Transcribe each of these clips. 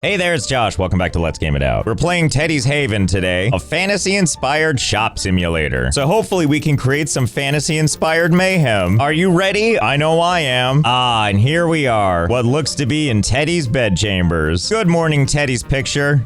Hey there, it's Josh. Welcome back to Let's Game It Out. We're playing Teddy's Haven today, a fantasy-inspired shop simulator. So hopefully we can create some fantasy-inspired mayhem. Are you ready? I know I am. And here we are. What looks to be in Teddy's bedchambers. Good morning, Teddy's picture.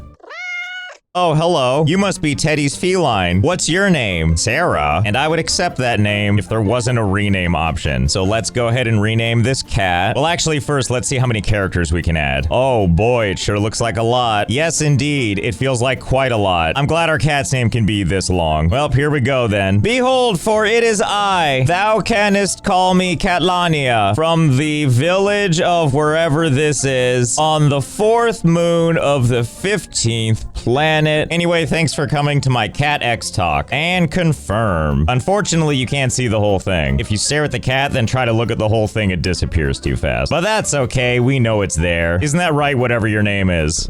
Oh, hello. You must be Teddy's feline. What's your name? Sarah. And I would accept that name if there wasn't a rename option. So let's go ahead and rename this cat. Well, actually, first, let's see how many characters we can add. Oh boy, it sure looks like a lot. Yes, indeed. It feels like quite a lot. I'm glad our cat's name can be this long. Well, here we go then. Behold, for it is I. Thou canst call me Catlania, from the village of wherever this is, on the 4th moon of the 15th planet. Anyway, thanks for coming to my Cat X talk. And confirm. Unfortunately, you can't see the whole thing. If you stare at the cat, then try to look at the whole thing, it disappears too fast. But that's okay, we know it's there. Isn't that right, whatever your name is?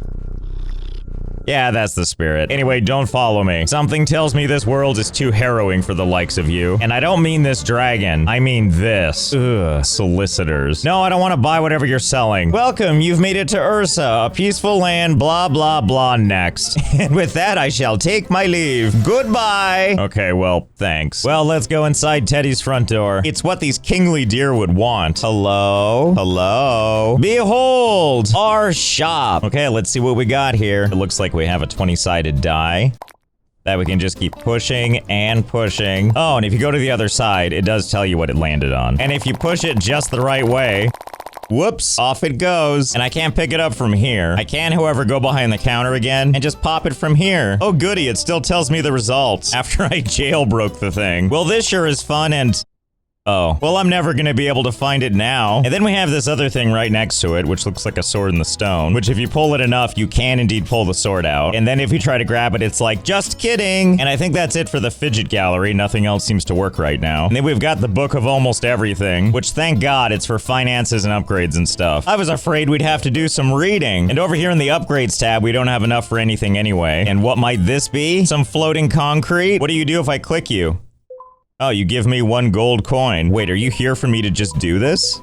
Yeah, that's the spirit. Anyway, don't follow me. Something tells me this world is too harrowing for the likes of you. And I don't mean this dragon. I mean this. Ugh, solicitors. No, I don't want to buy whatever you're selling. Welcome, you've made it to Ursa, a peaceful land, blah, blah, blah, next. And with that, I shall take my leave. Goodbye. Okay, well, thanks. Well, let's go inside Teddy's front door. It's what these kingly deer would want. Hello? Hello? Behold, our shop. Okay, let's see what we got here. It looks like we have a 20-sided die that we can just keep pushing and pushing. Oh, and if you go to the other side, it does tell you what it landed on. And if you push it just the right way, whoops, off it goes. And I can't pick it up from here. I can, however, go behind the counter again and just pop it from here. Oh, goody, it still tells me the results after I jailbroke the thing. Well, this sure is fun and... oh, well, I'm never gonna be able to find it now. And then we have this other thing right next to it, which looks like a sword in the stone, which if you pull it enough, you can indeed pull the sword out. And then if you try to grab it, it's like, just kidding. And I think that's it for the fidget gallery. Nothing else seems to work right now. And then we've got the book of almost everything, which thank God it's for finances and upgrades and stuff. I was afraid we'd have to do some reading. And over here in the upgrades tab, we don't have enough for anything anyway. And what might this be? Some floating concrete? What do you do if I click you? Oh, you give me 1 gold coin. Wait, are you here for me to just do this?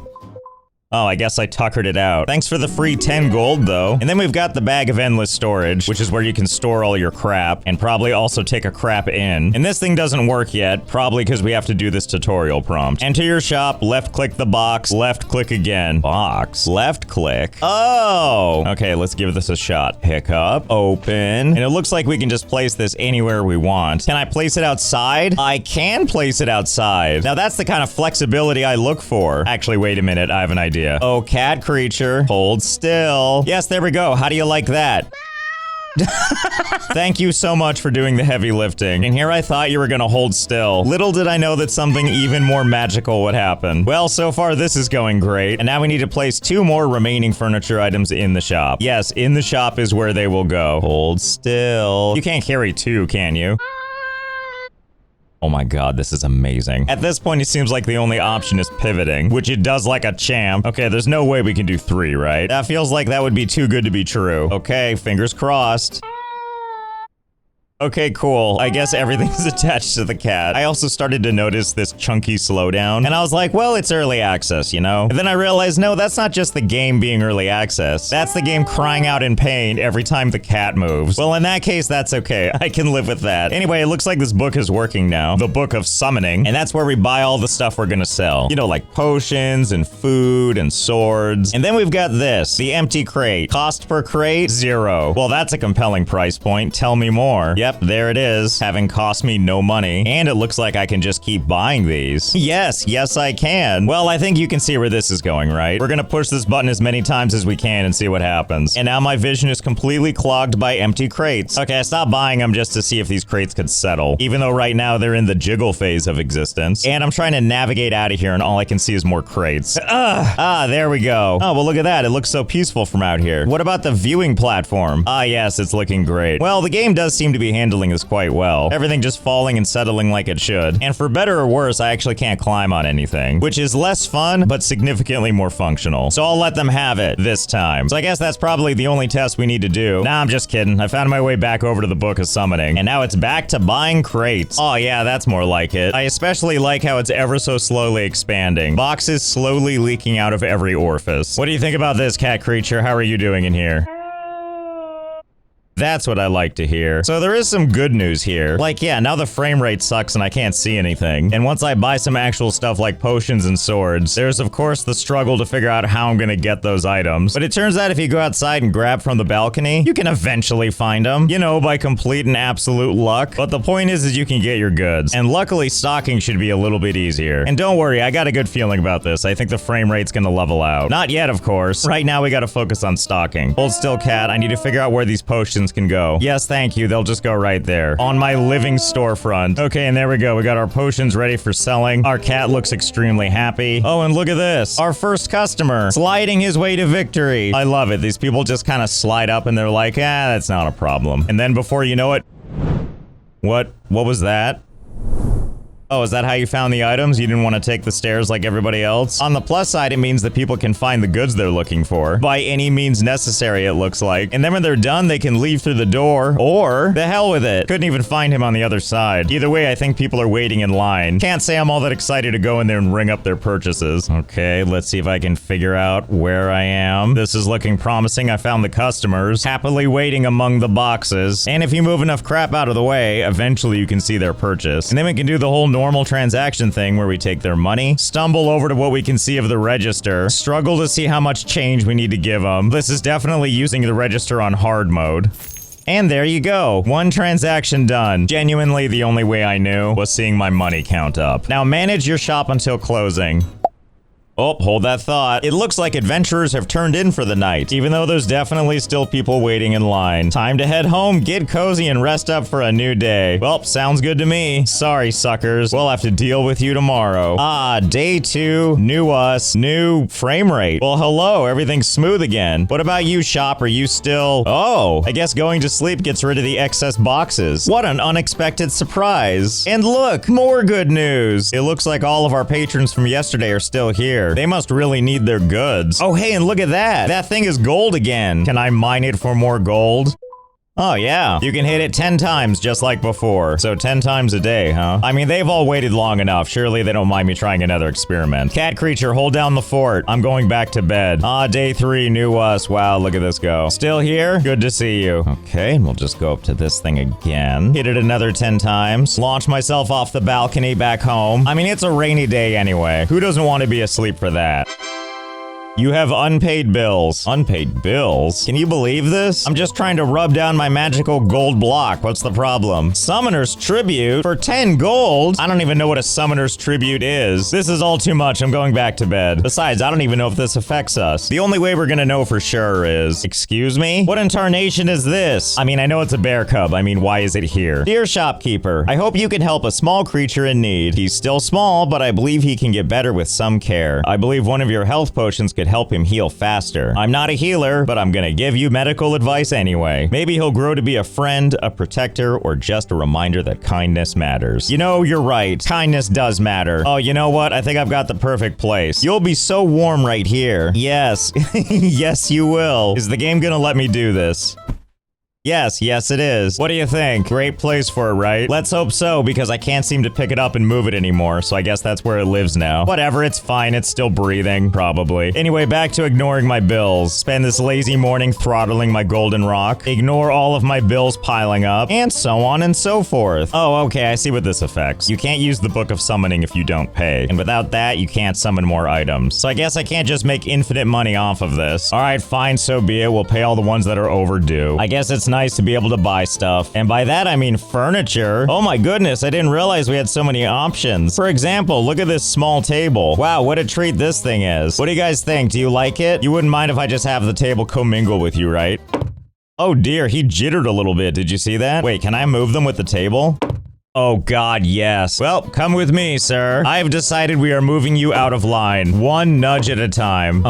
Oh, I guess I tuckered it out. Thanks for the free 10 gold, though. And then we've got the bag of endless storage, which is where you can store all your crap, and probably also take a crap in. And this thing doesn't work yet, probably because we have to do this tutorial prompt. Enter your shop, left-click the box, left-click again. Box, left-click. Oh! Okay, let's give this a shot. Pick up, open, and it looks like we can just place this anywhere we want. Can I place it outside? I can place it outside. Now, that's the kind of flexibility I look for. Actually, wait a minute, I have an idea. Oh, cat creature, hold still. Yes, there we go. How do you like that? Thank you so much for doing the heavy lifting. And here I thought you were gonna hold still. Little did I know that something even more magical would happen. Well, so far this is going great. And now we need to place 2 more remaining furniture items in the shop. Yes, in the shop is where they will go. Hold still. You can't carry 2, can you? Oh my god, this is amazing. At this point, it seems like the only option is pivoting, which it does like a champ. Okay, there's no way we can do 3, right? That feels like that would be too good to be true. Okay, fingers crossed. Okay, cool. I guess everything's attached to the cat. I also started to notice this chunky slowdown, and I was like, well, it's early access, you know? And then I realized, no, that's not just the game being early access. That's the game crying out in pain every time the cat moves. Well, in that case, that's okay. I can live with that. Anyway, it looks like this book is working now. The Book of Summoning. And that's where we buy all the stuff we're gonna sell. You know, like potions and food and swords. And then we've got this, the empty crate. Cost per crate, 0. Well, that's a compelling price point. Tell me more. Yep. There it is, having cost me no money, and it looks like I can just keep buying these. Yes, I can. Well, I think you can see where this is going, right? We're gonna push this button as many times as we can and see what happens. And now my vision is completely clogged by empty crates. Okay, I stopped buying them just to see if these crates could settle, even though right now they're in the jiggle phase of existence. And I'm trying to navigate out of here, and all I can see is more crates. There we go. Oh, well, look at that. It looks so peaceful from out here. What about the viewing platform? Yes, it's looking great. Well, the game does seem to be handling this quite well. Everything just falling and settling like it should. And for better or worse, I actually can't climb on anything, which is less fun, but significantly more functional. So I'll let them have it this time. So I guess that's probably the only test we need to do. Nah, I'm just kidding. I found my way back over to the Book of Summoning, and now it's back to buying crates. Oh yeah, that's more like it. I especially like how it's ever so slowly expanding. Boxes slowly leaking out of every orifice. What do you think about this, cat creature? How are you doing in here? That's what I like to hear. So there is some good news here. Like, yeah, now the frame rate sucks and I can't see anything. And once I buy some actual stuff like potions and swords, there's of course the struggle to figure out how I'm gonna get those items. But it turns out if you go outside and grab from the balcony, you can eventually find them, you know, by complete and absolute luck. But the point is you can get your goods. And luckily, stocking should be a little bit easier. And don't worry, I got a good feeling about this. I think the frame rate's gonna level out. Not yet, of course. Right now, we gotta focus on stocking. Hold still, cat. I need to figure out where these potions can go. Yes, thank you. They'll just go right there. On my living storefront. Okay, and there we go. We got our potions ready for selling. Our cat looks extremely happy. Oh, and look at this. Our first customer. Sliding his way to victory. I love it. These people just kind of slide up and they're like, ah, that's not a problem. And then before you know it... What was that? Oh, is that how you found the items? You didn't want to take the stairs like everybody else? On the plus side, it means that people can find the goods they're looking for. By any means necessary, it looks like. And then when they're done, they can leave through the door. Or, the hell with it. Couldn't even find him on the other side. Either way, I think people are waiting in line. Can't say I'm all that excited to go in there and ring up their purchases. Okay, let's see if I can figure out where I am. This is looking promising. I found the customers. Happily waiting among the boxes. And if you move enough crap out of the way, eventually you can see their purchase. And then we can do the whole normal transaction thing where we take their money, stumble over to what we can see of the register, struggle to see how much change we need to give them. This is definitely using the register on hard mode. And there you go. One transaction done. Genuinely, the only way I knew was seeing my money count up. Now manage your shop until closing. Oh, hold that thought. It looks like adventurers have turned in for the night, even though there's definitely still people waiting in line. Time to head home, get cozy, and rest up for a new day. Well, sounds good to me. Sorry, suckers. We'll have to deal with you tomorrow. Ah, day 2, new us, new frame rate. Well, hello, everything's smooth again. What about you, shop? Are you still... Oh, I guess going to sleep gets rid of the excess boxes. What an unexpected surprise. And look, more good news. It looks like all of our patrons from yesterday are still here. They must really need their goods. Oh, hey, and look at that. That thing is gold again. Can I mine it for more gold? Oh, yeah. You can hit it 10 times just like before. So 10 times a day, huh? I mean, they've all waited long enough. Surely they don't mind me trying another experiment. Cat creature, hold down the fort. I'm going back to bed. Ah, day 3, new us. Wow, look at this go. Still here? Good to see you. Okay, and we'll just go up to this thing again. Hit it another 10 times. Launch myself off the balcony back home. I mean, it's a rainy day anyway. Who doesn't want to be asleep for that? You have unpaid bills. Unpaid bills? Can you believe this? I'm just trying to rub down my magical gold block. What's the problem? Summoner's Tribute? For 10 gold? I don't even know what a Summoner's Tribute is. This is all too much. I'm going back to bed. Besides, I don't even know if this affects us. The only way we're gonna know for sure is... Excuse me? What in tarnation is this? I mean, I know it's a bear cub. I mean, why is it here? Dear shopkeeper, I hope you can help a small creature in need. He's still small, but I believe he can get better with some care. I believe one of your health potions could help him heal faster. I'm not a healer, but I'm gonna give you medical advice anyway. Maybe he'll grow to be a friend, a protector, or just a reminder that kindness matters. You know, you're right. Kindness does matter. Oh, you know what? I think I've got the perfect place. You'll be so warm right here. Yes. Yes, you will. Is the game gonna let me do this? Yes, it is. What do you think? Great place for it, right? Let's hope so, because I can't seem to pick it up and move it anymore, so I guess that's where it lives now. Whatever, it's fine. It's still breathing, probably. Anyway, back to ignoring my bills. Spend this lazy morning throttling my golden rock. Ignore all of my bills piling up, and so on and so forth. Oh, okay, I see what this affects. You can't use the Book of Summoning if you don't pay, and without that, you can't summon more items. So I guess I can't just make infinite money off of this. All right, fine, so be it. We'll pay all the ones that are overdue. I guess it's nice to be able to buy stuff. And by that, I mean furniture. Oh my goodness, I didn't realize we had so many options. For example, look at this small table. Wow, what a treat this thing is. What do you guys think? Do you like it? You wouldn't mind if I just have the table commingle with you, right? Oh dear, he jittered a little bit. Did you see that? Wait, can I move them with the table? Oh god, yes. Well, come with me, sir. I've decided we are moving you out of line. One nudge at a time.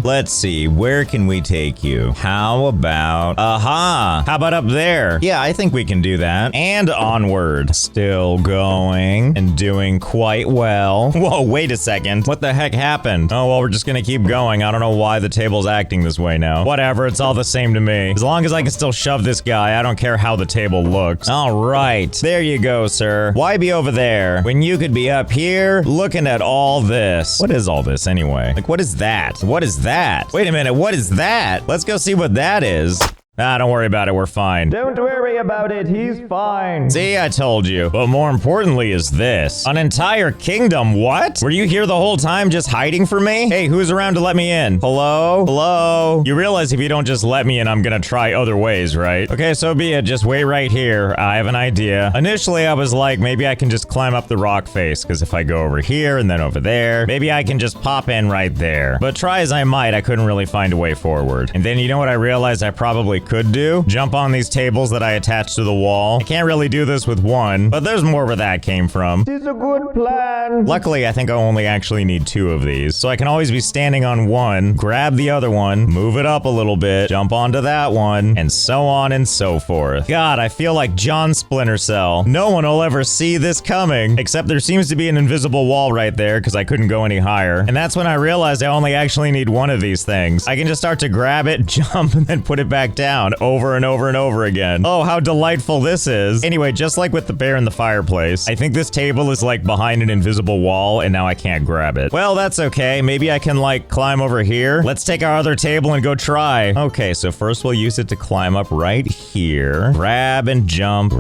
Let's see, where can we take you? How about... How about up there? Yeah, I think we can do that. And onward. Still going and doing quite well. Whoa, wait a second. What the heck happened? Oh, well, we're just gonna keep going. I don't know why the table's acting this way now. Whatever, it's all the same to me. As long as I can still shove this guy, I don't care how the table looks. All right. There you go, sir. Why be over there when you could be up here looking at all this? What is all this anyway? Like, what is that? What is that? Wait a minute, what is that? Let's go see what that is. Ah, don't worry about it, we're fine. Don't worry about it, he's fine. See, I told you. But more importantly is this. An entire kingdom, what? Were you here the whole time just hiding from me? Hey, who's around to let me in? Hello? Hello? You realize if you don't just let me in, I'm gonna try other ways, right? Okay, so be it. Just wait right here. I have an idea. Initially, I was like, maybe I can just climb up the rock face, because if I go over here and then over there, maybe I can just pop in right there. But try as I might, I couldn't really find a way forward. And then you know what I realized I probably could do? Jump on these tables that I attached to the wall. I can't really do this with one, but there's more where that came from. This is a good plan. Luckily, I think I only actually need 2 of these. So I can always be standing on one, grab the other one, move it up a little bit, jump onto that one, and so on and so forth. God, I feel like John Splinter Cell. No one will ever see this coming, except there seems to be an invisible wall right there because I couldn't go any higher. And that's when I realized I only actually need one of these things. I can just start to grab it, jump, and then put it back down over and over and over again. Oh, how delightful this is. Anyway, just like with the bear in the fireplace, I think this table is like behind an invisible wall and now I can't grab it. Well, that's okay. Maybe I can like climb over here. Let's take our other table and go try. Okay, so first we'll use it to climb up right here. Grab and jump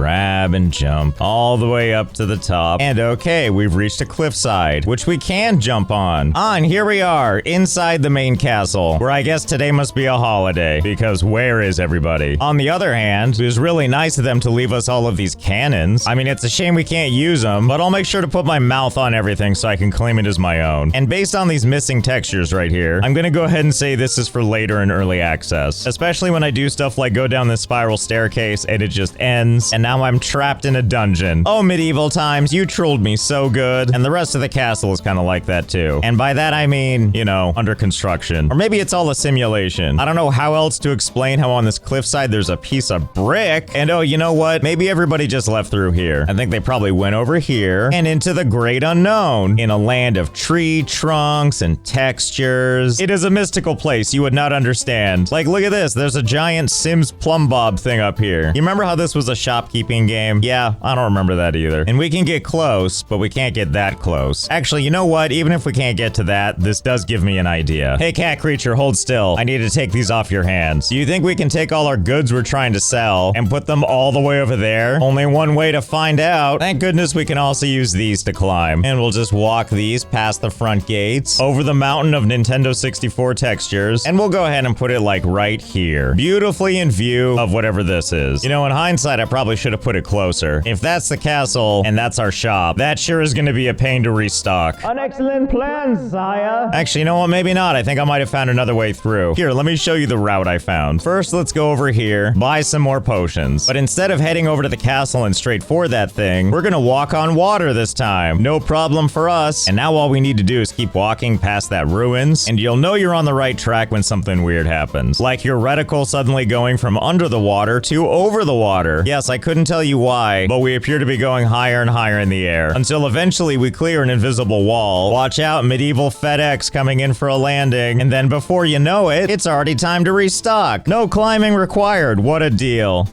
all the way up to the top. And okay, we've reached a cliffside, which we can jump on. And here we are inside the main castle, where I guess today must be a holiday because where is everybody? On the other hand, it was really nice of them to leave us all of these cannons. I mean, it's a shame we can't use them, but I'll make sure to put my mouth on everything so I can claim it as my own. And based on these missing textures right here, I'm gonna go ahead and say this is for later and early access. Especially when I do stuff like go down this spiral staircase and it just ends, and now I'm trapped in a dungeon. Oh, medieval times, you trolled me so good. And the rest of the castle is kind of like that too. And by that I mean, you know, under construction. Or maybe it's all a simulation. I don't know how else to explain how on this cliffside there's a piece of brick. And oh, you know what? Maybe everybody just left through here. I think they probably went over here and into the great unknown in a land of tree trunks and textures. It is a mystical place you would not understand. Like, look at this. There's a giant Sims plumb bob thing up here. You remember how this was a shopkeeping game? Yeah, I don't remember that either. And we can get close, but we can't get that close. Actually, you know what? Even if we can't get to that, this does give me an idea. Hey, cat creature, hold still. I need to take these off your hands. Do you think we can take all our goods we're trying to sell and put them all the way over there? Only one way to find out. Thank goodness we can also use these to climb. And we'll just walk these past the front gates, over the mountain of Nintendo 64 textures, and we'll go ahead and put it like right here. Beautifully in view of whatever this is. You know, in hindsight, I probably should have put it closer. If that's the castle and that's our shop, that sure is going to be a pain to restock. An excellent plan, sire. Actually, you know what? Maybe not. I think I might have found another way through. Here, let me show you the route I found. First, let's go over here, buy some more potions. But instead of heading over to the castle and straight for that thing, we're gonna walk on water this time. No problem for us. And now all we need to do is keep walking past that ruins, and you'll know you're on the right track when something weird happens. Like your reticle suddenly going from under the water to over the water. Yes, I couldn't tell you why, but we appear to be going higher and higher in the air, until eventually we clear an invisible wall. Watch out, medieval FedEx coming in for a landing, and then before you know it, it's already time to restock. No climbing required. What a deal.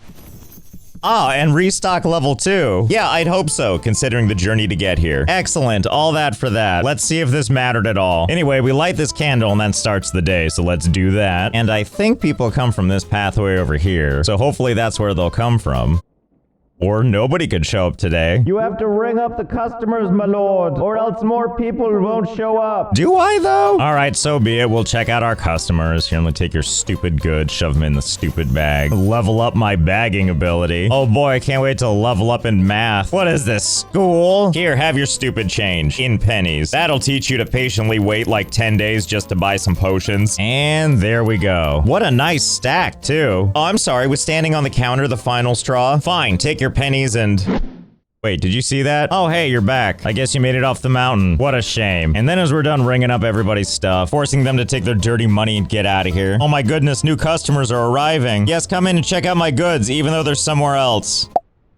Ah, and restock level 2. Yeah, I'd hope so, considering the journey to get here. Excellent, all that for that. Let's see if this mattered at all. Anyway, we light this candle and that starts the day, so let's do that. And I think people come from this pathway over here, so hopefully that's where they'll come from. Or nobody could show up today. You have to ring up the customers, my lord, or else more people won't show up. Do I, though? All right, so be it. We'll check out our customers. Here, let me take your stupid goods, shove them in the stupid bag. Level up my bagging ability. Oh boy, I can't wait to level up in math. What is this, school? Here, have your stupid change in pennies. That'll teach you to patiently wait like 10 days just to buy some potions. And there we go. What a nice stack, too. Oh, I'm sorry, was standing on the counter the final straw? Fine, take your pennies and... Wait, did you see that? Oh, hey, you're back. I guess you made it off the mountain. What a shame. And then as we're done ringing up everybody's stuff, forcing them to take their dirty money and get out of here. Oh my goodness, new customers are arriving. Yes, come in and check out my goods, even though they're somewhere else.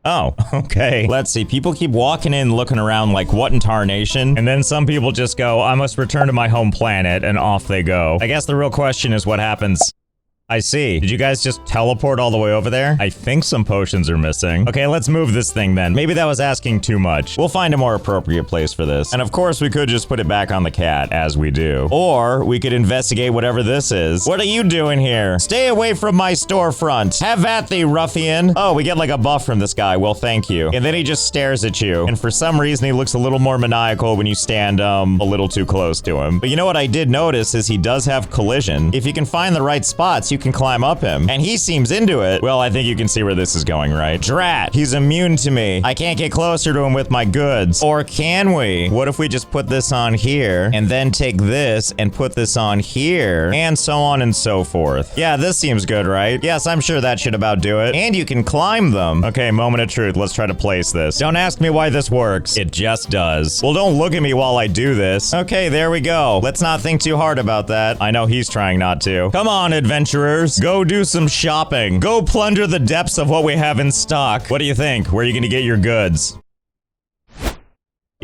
Oh, okay. Let's see. People keep walking in looking around like, what in tarnation? And then some people just go, I must return to my home planet, and off they go. I guess the real question is what happens I see. Did you guys just teleport all the way over there? I think some potions are missing. Okay, let's move this thing then. Maybe that was asking too much. We'll find a more appropriate place for this. And of course, we could just put it back on the cat, as we do. Or we could investigate whatever this is. What are you doing here? Stay away from my storefront. Have at thee, ruffian. Oh, we get like a buff from this guy. Well, thank you. And then he just stares at you. And for some reason, he looks a little more maniacal when you stand a little too close to him. But you know what I did notice is he does have collision. If you can find the right spots, you can climb up him. And he seems into it. Well, I think you can see where this is going, right? Drat, he's immune to me. I can't get closer to him with my goods. Or can we? What if we just put this on here and then take this and put this on here and so on and so forth? Yeah, this seems good, right? Yes, I'm sure that should about do it. And you can climb them. Okay, moment of truth. Let's try to place this. Don't ask me why this works. It just does. Well, don't look at me while I do this. Okay, there we go. Let's not think too hard about that. I know he's trying not to. Come on, adventurers. Go do some shopping. Go plunder the depths of what we have in stock. What do you think? Where are you gonna get your goods?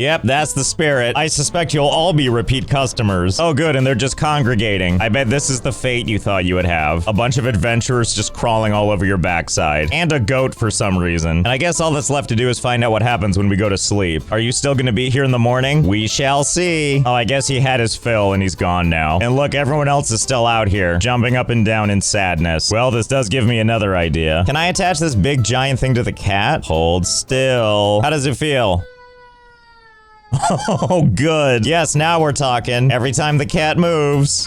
Yep, that's the spirit. I suspect you'll all be repeat customers. Oh good, and they're just congregating. I bet this is the fate you thought you would have. A bunch of adventurers just crawling all over your backside. And a goat for some reason. And I guess all that's left to do is find out what happens when we go to sleep. Are you still gonna be here in the morning? We shall see. Oh, I guess he had his fill and he's gone now. And look, everyone else is still out here, jumping up and down in sadness. Well, this does give me another idea. Can I attach this big giant thing to the cat? Hold still. How does it feel? Oh, good. Yes, now we're talking. Every time the cat moves,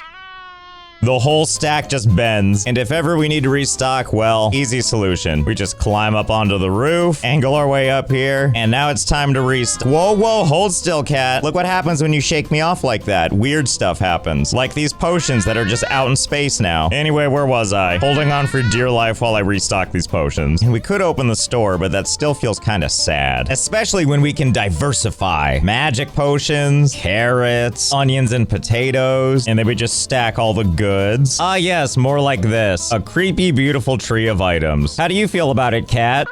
the whole stack just bends. And if ever we need to restock, well, easy solution. We just climb up onto the roof, angle our way up here, and now it's time to restock. Whoa, whoa, hold still, cat. Look what happens when you shake me off like that. Weird stuff happens. Like these potions that are just out in space now. Anyway, where was I? Holding on for dear life while I restock these potions. And we could open the store, but that still feels kind of sad. Especially when we can diversify. Magic potions, carrots, onions and potatoes, and then we just stack all the goods. Ah yes, more like this. A creepy, beautiful tree of items. How do you feel about it, cat?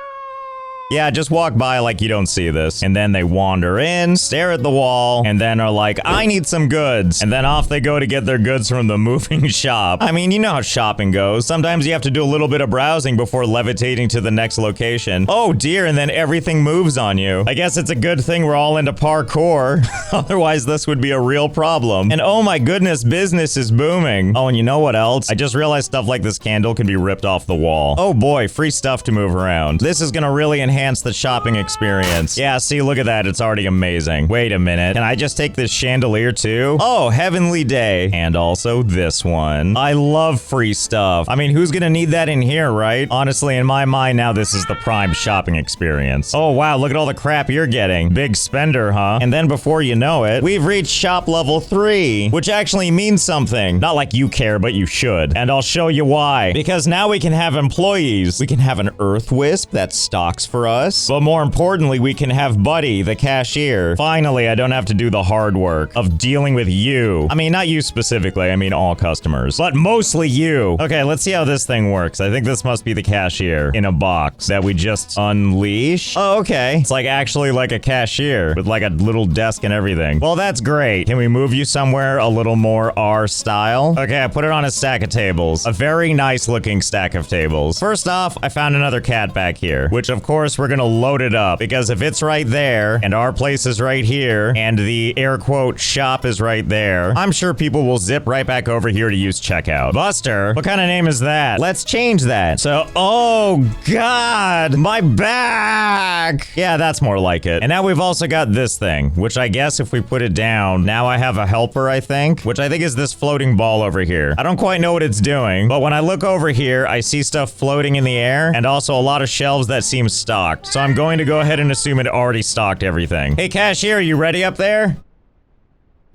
Yeah, just walk by like you don't see this. And then they wander in, stare at the wall, and then are like, I need some goods. And then off they go to get their goods from the moving shop. I mean, you know how shopping goes. Sometimes you have to do a little bit of browsing before levitating to the next location. Oh dear, and then everything moves on you. I guess it's a good thing we're all into parkour. Otherwise, this would be a real problem. And oh my goodness, business is booming. Oh, and you know what else? I just realized stuff like this candle can be ripped off the wall. Oh boy, free stuff to move around. This is gonna really enhance the shopping experience. Yeah, see, look at that. It's already amazing. Wait a minute. Can I just take this chandelier too? Oh, heavenly day. And also this one. I love free stuff. I mean, who's gonna need that in here, right? Honestly, in my mind now, this is the prime shopping experience. Oh, wow, look at all the crap you're getting. Big spender, huh? And then before you know it, we've reached shop level 3, which actually means something. Not like you care, but you should. And I'll show you why. Because now we can have employees. We can have an earth wisp that stocks for us. But more importantly, we can have Buddy, the cashier. Finally, I don't have to do the hard work of dealing with you. I mean, not you specifically, I mean all customers. But mostly you. Okay, let's see how this thing works. I think this must be the cashier in a box that we just unleash. Oh, okay. It's like actually like a cashier with like a little desk and everything. Well, that's great. Can we move you somewhere a little more our style? Okay, I put it on a stack of tables. A very nice looking stack of tables. First off, I found another cat back here, which of course we're gonna load it up because if it's right there and our place is right here and the air quote shop is right there, I'm sure people will zip right back over here to use checkout. Buster, what kind of name is that? Let's change that. So, oh God, my back. Yeah, that's more like it. And now we've also got this thing, which I guess if we put it down, now I have a helper, I think, which I think is this floating ball over here. I don't quite know what it's doing, but when I look over here, I see stuff floating in the air and also a lot of shelves that seem stocked. So I'm going to go ahead and assume it already stocked everything. Hey, cashier, you ready up there?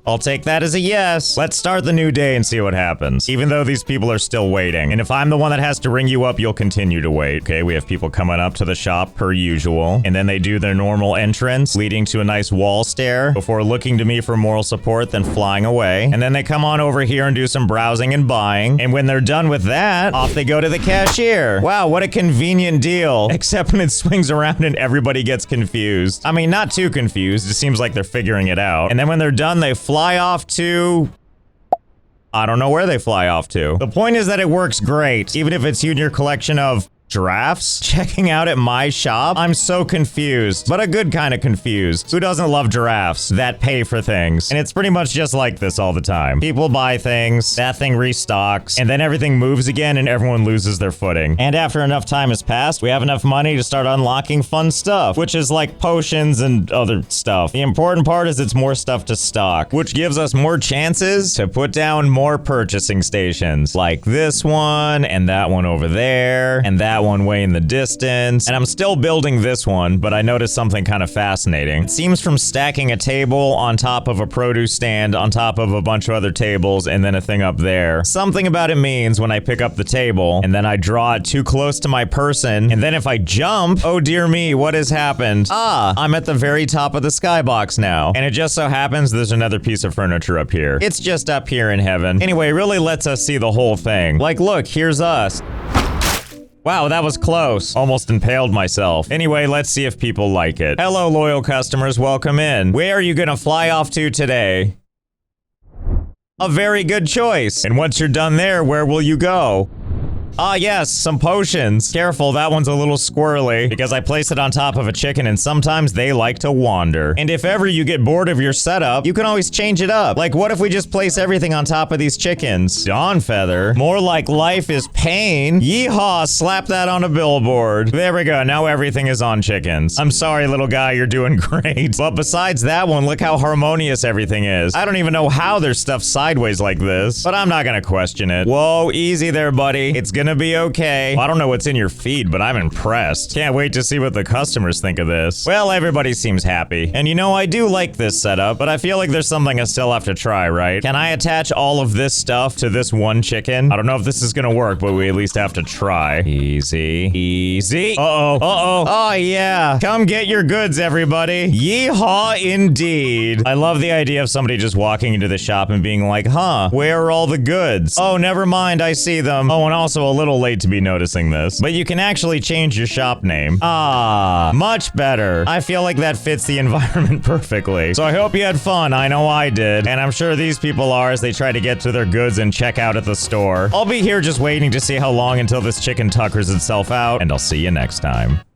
I'll take that as a yes. Let's start the new day and see what happens. Even though these people are still waiting. And if I'm the one that has to ring you up, you'll continue to wait. Okay, we have people coming up to the shop per usual. And then they do their normal entrance, leading to a nice wall stare before looking to me for moral support, then flying away. And then they come on over here and do some browsing and buying. And when they're done with that, off they go to the cashier. Wow, what a convenient deal. Except when it swings around and everybody gets confused. I mean, not too confused. It seems like they're figuring it out. And then when they're done, they fly off to I don't know where they fly off to. The point is that it works great, even if it's you and your collection of giraffes checking out at my shop. I'm so confused, but a good kind of confused. Who doesn't love giraffes that pay for things? And it's pretty much just like this all the time. People buy things, that thing restocks, and then everything moves again and everyone loses their footing. And after enough time has passed, we have enough money to start unlocking fun stuff, which is like potions and other stuff. The important part is it's more stuff to stock, which gives us more chances to put down more purchasing stations, like this one and that one over there and that one way in the distance. And I'm still building this one, but I noticed something kind of fascinating. It seems from stacking a table on top of a produce stand on top of a bunch of other tables and then a thing up there. Something about it means when I pick up the table and then I draw it too close to my person, and then if I jump, oh dear me, what has happened? Ah, I'm at the very top of the skybox now. And it just so happens there's another piece of furniture up here. It's just up here in heaven. Anyway, it really lets us see the whole thing. Like, look, here's us. Wow, that was close. Almost impaled myself. Anyway, let's see if people like it. Hello, loyal customers. Welcome in. Where are you gonna fly off to today? A very good choice. And once you're done there, where will you go? Ah, yes, some potions. Careful, that one's a little squirrely because I placed it on top of a chicken and sometimes they like to wander. And if ever you get bored of your setup, you can always change it up. Like, what if we just place everything on top of these chickens? Dawn feather. More like life is pain. Yeehaw, slap that on a billboard. There we go, now everything is on chickens. I'm sorry, little guy, you're doing great. But besides that one, look how harmonious everything is. I don't even know how there's stuff sideways like this, but I'm not gonna question it. Whoa, easy there, buddy. It's gonna be okay. Well, I don't know what's in your feed, but I'm impressed. Can't wait to see what the customers think of this. Well, everybody seems happy. And you know, I do like this setup, but I feel like there's something I still have to try, right? Can I attach all of this stuff to this one chicken? I don't know if this is gonna work, but we at least have to try. Easy. Easy. Uh-oh. Uh-oh. Oh, yeah. Come get your goods, everybody. Yeehaw indeed. I love the idea of somebody just walking into the shop and being like, huh, where are all the goods? Oh, never mind, I see them. Oh, and also a little late to be noticing this, but you can actually change your shop name. Ah, much better. I feel like that fits the environment perfectly. So I hope you had fun. I know I did. And I'm sure these people are as they try to get to their goods and check out at the store. I'll be here just waiting to see how long until this chicken tuckers itself out, and I'll see you next time.